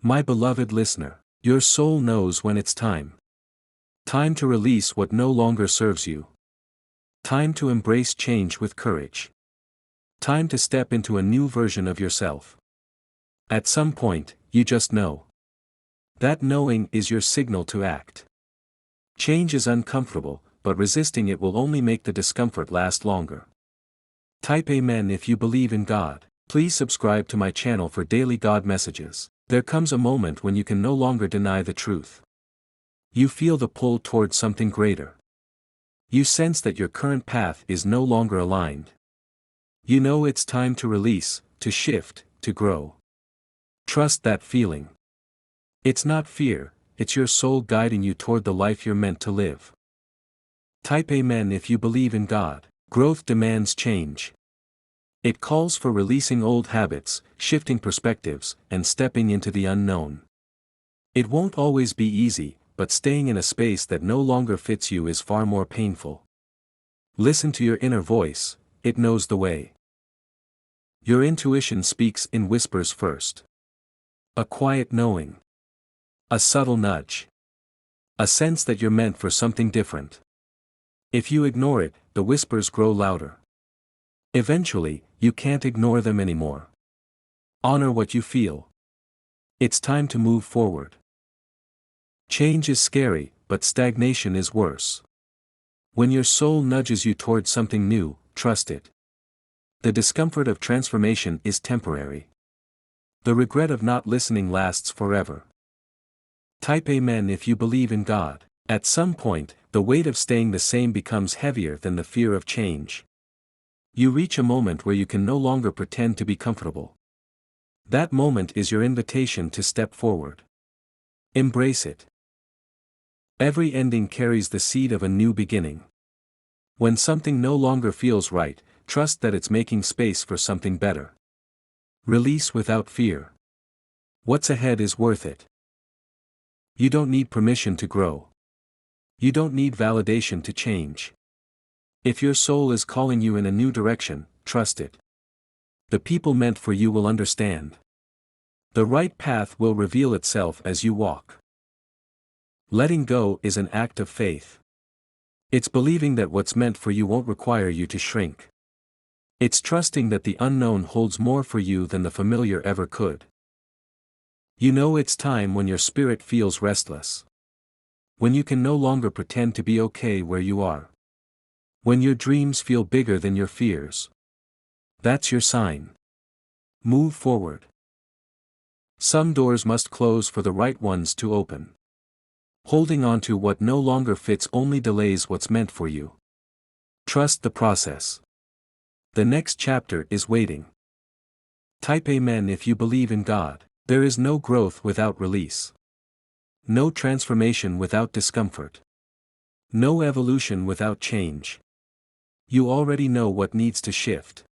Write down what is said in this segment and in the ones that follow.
My beloved listener, your soul knows when it's time. Time to release what no longer serves you. Time to embrace change with courage. Time to step into a new version of yourself. At some point, you just know. That knowing is your signal to act. Change is uncomfortable, but resisting it will only make the discomfort last longer. Type Amen if you believe in God. Please subscribe to my channel for daily God messages. There comes a moment when you can no longer deny the truth. You feel the pull towards something greater. You sense that your current path is no longer aligned. You know it's time to release, to shift, to grow. Trust that feeling. It's not fear, it's your soul guiding you toward the life you're meant to live. Type Amen if you believe in God. Growth demands change. It calls for releasing old habits, shifting perspectives, and stepping into the unknown. It won't always be easy, but staying in a space that no longer fits you is far more painful. Listen to your inner voice, it knows the way. Your intuition speaks in whispers first. A quiet knowing. A subtle nudge. A sense that you're meant for something different. If you ignore it, the whispers grow louder. Eventually, you can't ignore them anymore. Honor what you feel. It's time to move forward. Change is scary, but stagnation is worse. When your soul nudges you towards something new, trust it. The discomfort of transformation is temporary. The regret of not listening lasts forever. Type Amen if you believe in God. At some point, the weight of staying the same becomes heavier than the fear of change. You reach a moment where you can no longer pretend to be comfortable. That moment is your invitation to step forward. Embrace it. Every ending carries the seed of a new beginning. When something no longer feels right, trust that it's making space for something better. Release without fear. What's ahead is worth it. You don't need permission to grow. You don't need validation to change. If your soul is calling you in a new direction, trust it. The people meant for you will understand. The right path will reveal itself as you walk. Letting go is an act of faith. It's believing that what's meant for you won't require you to shrink. It's trusting that the unknown holds more for you than the familiar ever could. You know it's time when your spirit feels restless. When you can no longer pretend to be okay where you are. When your dreams feel bigger than your fears. That's your sign. Move forward. Some doors must close for the right ones to open. Holding on to what no longer fits only delays what's meant for you. Trust the process. The next chapter is waiting. Type Amen if you believe in God. There is no growth without release. No transformation without discomfort. No evolution without change. You already know what needs to shift.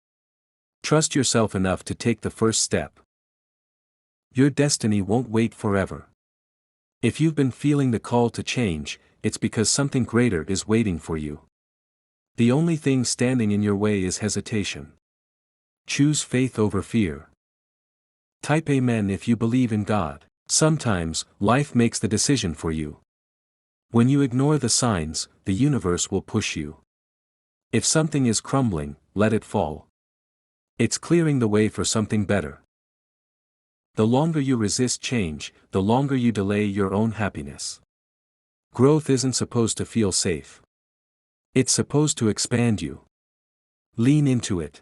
Trust yourself enough to take the first step. Your destiny won't wait forever. If you've been feeling the call to change, it's because something greater is waiting for you. The only thing standing in your way is hesitation. Choose faith over fear. Type Amen if you believe in God. Sometimes, life makes the decision for you. When you ignore the signs, the universe will push you. If something is crumbling, let it fall. It's clearing the way for something better. The longer you resist change, the longer you delay your own happiness. Growth isn't supposed to feel safe. It's supposed to expand you. Lean into it.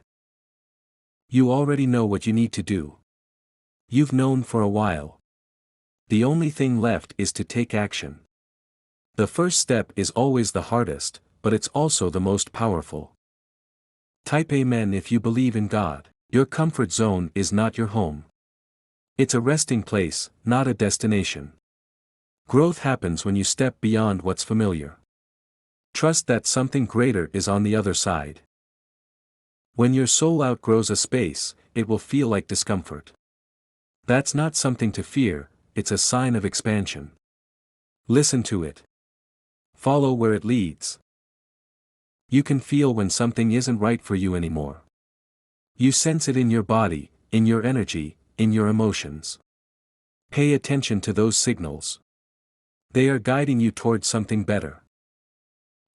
You already know what you need to do. You've known for a while. The only thing left is to take action. The first step is always the hardest, but it's also the most powerful. Type Amen if you believe in God. Your comfort zone is not your home. It's a resting place, not a destination. Growth happens when you step beyond what's familiar. Trust that something greater is on the other side. When your soul outgrows a space, it will feel like discomfort. That's not something to fear, it's a sign of expansion. Listen to it. Follow where it leads. You can feel when something isn't right for you anymore. You sense it in your body, in your energy, in your emotions. Pay attention to those signals. They are guiding you towards something better.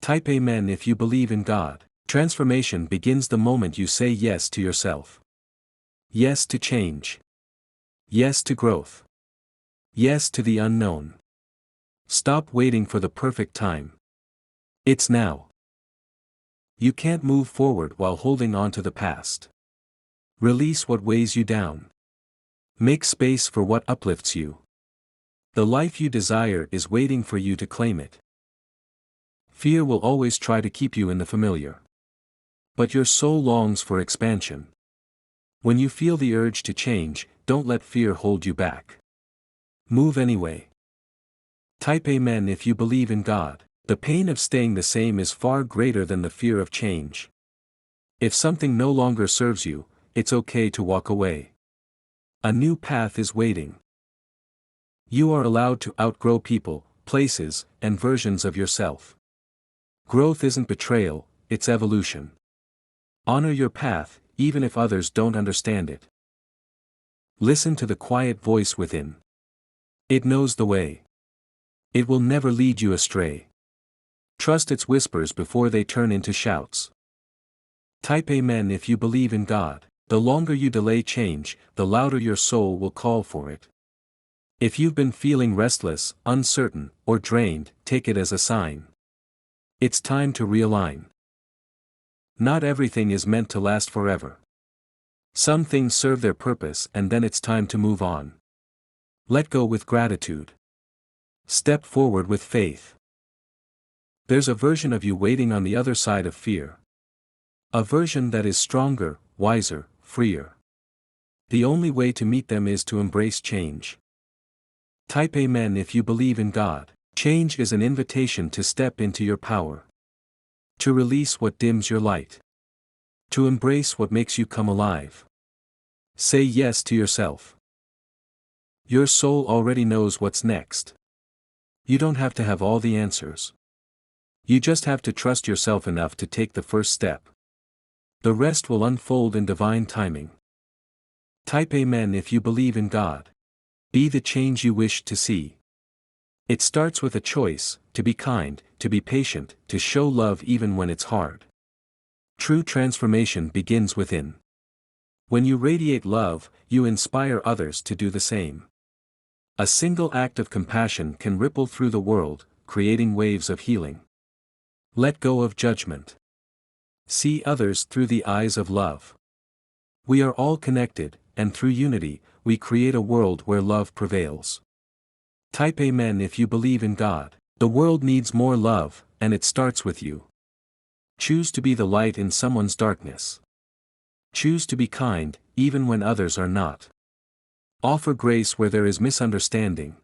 Type Amen if you believe in God. Transformation begins the moment you say yes to yourself. Yes to change. Yes to growth. Yes to the unknown. Stop waiting for the perfect time. It's now. You can't move forward while holding on to the past. Release what weighs you down. Make space for what uplifts you. The life you desire is waiting for you to claim it. Fear will always try to keep you in the familiar. But your soul longs for expansion. When you feel the urge to change, don't let fear hold you back. Move anyway. Type Amen if you believe in God. The pain of staying the same is far greater than the fear of change. If something no longer serves you, it's okay to walk away. A new path is waiting. You are allowed to outgrow people, places, and versions of yourself. Growth isn't betrayal, it's evolution. Honor your path, even if others don't understand it. Listen to the quiet voice within. It knows the way. It will never lead you astray. Trust its whispers before they turn into shouts. Type Amen if you believe in God. The longer you delay change, the louder your soul will call for it. If you've been feeling restless, uncertain, or drained, take it as a sign. It's time to realign. Not everything is meant to last forever. Some things serve their purpose and then it's time to move on. Let go with gratitude. Step forward with faith. There's a version of you waiting on the other side of fear. A version that is stronger, wiser, freer. The only way to meet them is to embrace change. Type Amen if you believe in God. Change is an invitation to step into your power. To release what dims your light. To embrace what makes you come alive. Say yes to yourself. Your soul already knows what's next. You don't have to have all the answers. You just have to trust yourself enough to take the first step. The rest will unfold in divine timing. Type Amen if you believe in God. Be the change you wish to see. It starts with a choice, to be kind, to be patient, to show love even when it's hard. True transformation begins within. When you radiate love, you inspire others to do the same. A single act of compassion can ripple through the world, creating waves of healing. Let go of judgment. See others through the eyes of love. We are all connected, and through unity, we create a world where love prevails. Type Amen if you believe in God. The world needs more love, and it starts with you. Choose to be the light in someone's darkness. Choose to be kind, even when others are not. Offer grace where there is misunderstanding.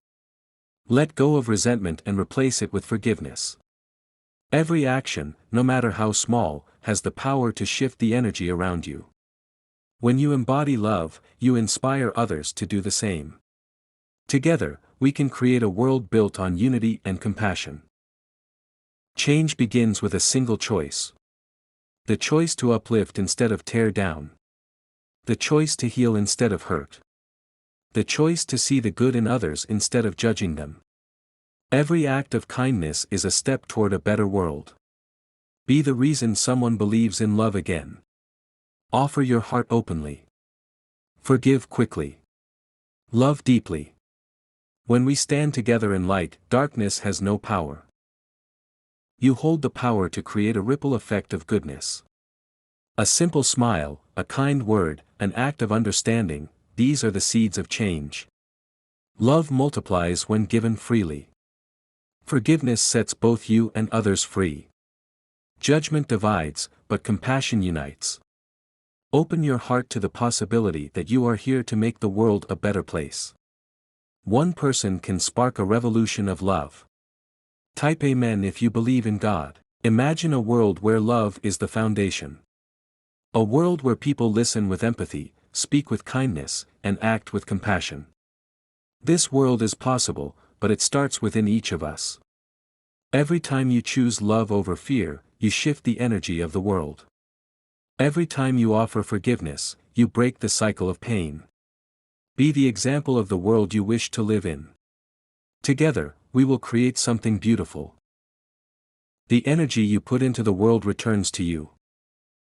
Let go of resentment and replace it with forgiveness. Every action, no matter how small, has the power to shift the energy around you. When you embody love, you inspire others to do the same. Together, we can create a world built on unity and compassion. Change begins with a single choice. The choice to uplift instead of tear down. The choice to heal instead of hurt. The choice to see the good in others instead of judging them. Every act of kindness is a step toward a better world. Be the reason someone believes in love again. Offer your heart openly. Forgive quickly. Love deeply. When we stand together in light, darkness has no power. You hold the power to create a ripple effect of goodness. A simple smile, a kind word, an act of understanding, these are the seeds of change. Love multiplies when given freely. Forgiveness sets both you and others free. Judgment divides, but compassion unites. Open your heart to the possibility that you are here to make the world a better place. One person can spark a revolution of love. Type Amen if you believe in God. Imagine a world where love is the foundation. A world where people listen with empathy, speak with kindness, and act with compassion. This world is possible, but it starts within each of us. Every time you choose love over fear, you shift the energy of the world. Every time you offer forgiveness, you break the cycle of pain. Be the example of the world you wish to live in. Together, we will create something beautiful. The energy you put into the world returns to you.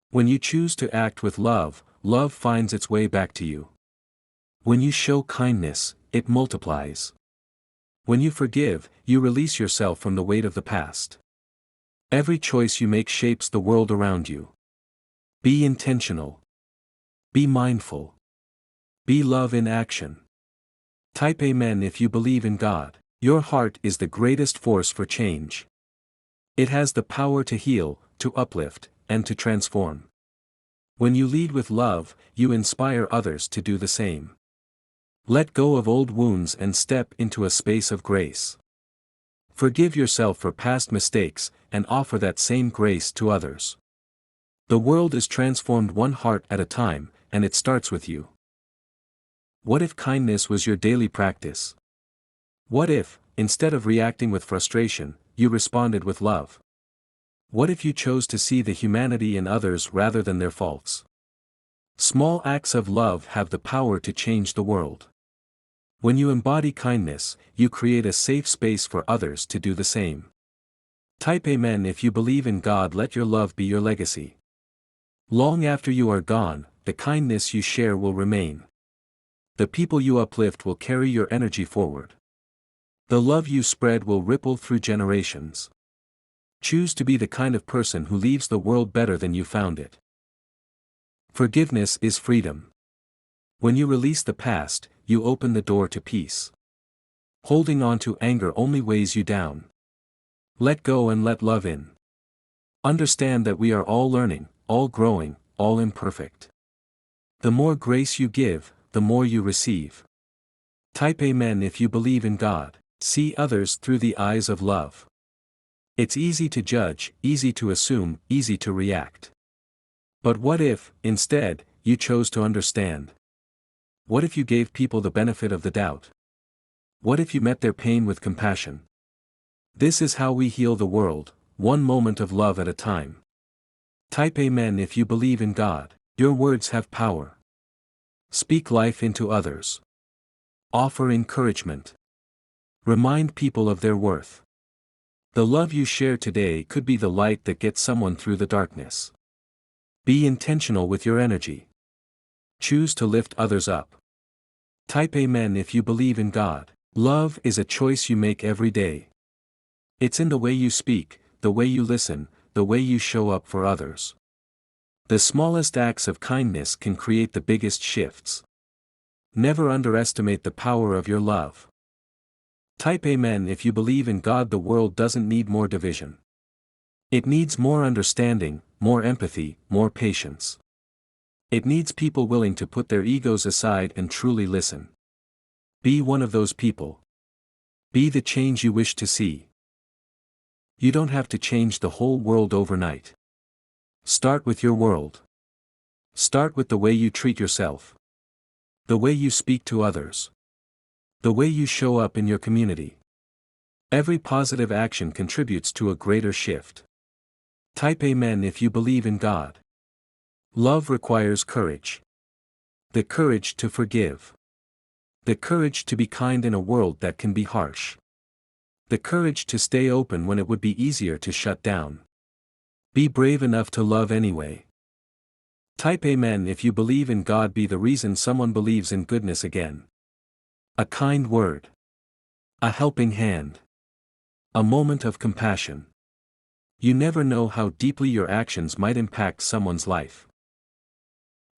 When you choose to act with love, love finds its way back to you. When you show kindness, it multiplies. When you forgive, you release yourself from the weight of the past. Every choice you make shapes the world around you. Be intentional. Be mindful. Be love in action. Type Amen if you believe in God. Your heart is the greatest force for change. It has the power to heal, to uplift, and to transform. When you lead with love, you inspire others to do the same. Let go of old wounds and step into a space of grace. Forgive yourself for past mistakes, and offer that same grace to others. The world is transformed one heart at a time, and it starts with you. What if kindness was your daily practice? What if, instead of reacting with frustration, you responded with love? What if you chose to see the humanity in others rather than their faults? Small acts of love have the power to change the world. When you embody kindness, you create a safe space for others to do the same. Type Amen if you believe in God. Let your love be your legacy. Long after you are gone, the kindness you share will remain. The people you uplift will carry your energy forward. The love you spread will ripple through generations. Choose to be the kind of person who leaves the world better than you found it. Forgiveness is freedom. When you release the past, you open the door to peace. Holding on to anger only weighs you down. Let go and let love in. Understand that we are all learning, all growing, all imperfect. The more grace you give, the more you receive. Type Amen if you believe in God. See others through the eyes of love. It's easy to judge, easy to assume, easy to react. But what if, instead, you chose to understand? What if you gave people the benefit of the doubt? What if you met their pain with compassion? This is how we heal the world, one moment of love at a time. Type Amen if you believe in God. Your words have power. Speak life into others. Offer encouragement. Remind people of their worth. The love you share today could be the light that gets someone through the darkness. Be intentional with your energy. Choose to lift others up. Type Amen if you believe in God. Love is a choice you make every day. It's in the way you speak, the way you listen, the way you show up for others. The smallest acts of kindness can create the biggest shifts. Never underestimate the power of your love. Type Amen if you believe in God. The world doesn't need more division. It needs more understanding, more empathy, more patience. It needs people willing to put their egos aside and truly listen. Be one of those people. Be the change you wish to see. You don't have to change the whole world overnight. Start with your world. Start with the way you treat yourself. The way you speak to others. The way you show up in your community. Every positive action contributes to a greater shift. Type Amen if you believe in God. Love requires courage. The courage to forgive. The courage to be kind in a world that can be harsh. The courage to stay open when it would be easier to shut down. Be brave enough to love anyway. Type Amen if you believe in God. Be the reason someone believes in goodness again. A kind word. A helping hand. A moment of compassion. You never know how deeply your actions might impact someone's life.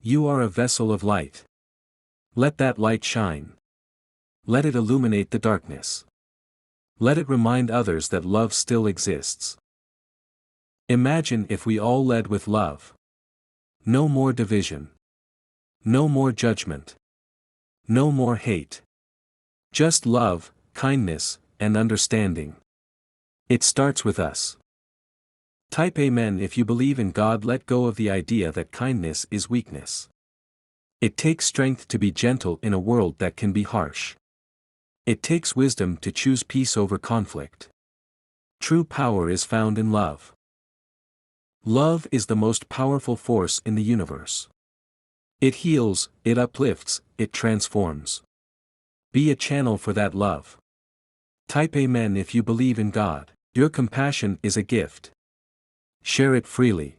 You are a vessel of light. Let that light shine. Let it illuminate the darkness. Let it remind others that love still exists. Imagine if we all led with love. No more division. No more judgment. No more hate. Just love, kindness, and understanding. It starts with us. Type Amen if you believe in God. Let go of the idea that kindness is weakness. It takes strength to be gentle in a world that can be harsh. It takes wisdom to choose peace over conflict. True power is found in love. Love is the most powerful force in the universe. It heals, it uplifts, it transforms. Be a channel for that love. Type Amen if you believe in God. Your compassion is a gift. Share it freely.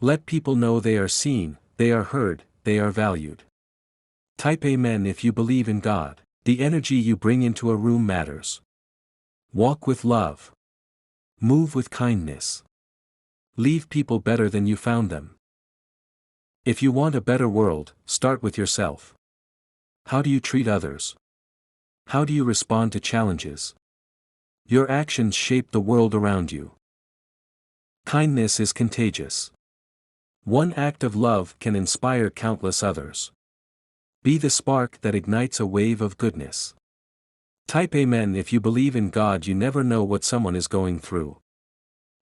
Let people know they are seen, they are heard, they are valued. Type Amen if you believe in God. The energy you bring into a room matters. Walk with love. Move with kindness. Leave people better than you found them. If you want a better world, start with yourself. How do you treat others? How do you respond to challenges? Your actions shape the world around you. Kindness is contagious. One act of love can inspire countless others. Be the spark that ignites a wave of goodness. Type Amen if you believe in God. You never know what someone is going through.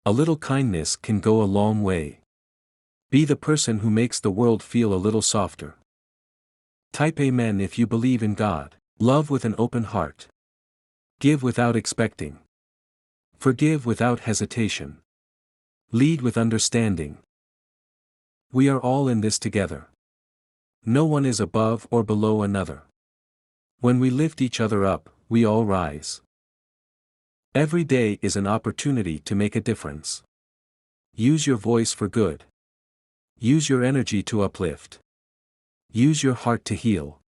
A little kindness can go a long way. Be the person who makes the world feel a little softer. Type Amen if you believe in God. Love with an open heart. Give without expecting. Forgive without hesitation. Lead with understanding. We are all in this together. No one is above or below another. When we lift each other up, we all rise. Every day is an opportunity to make a difference. Use your voice for good. Use your energy to uplift. Use your heart to heal.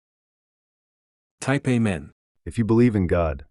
Type Amen if you believe in God.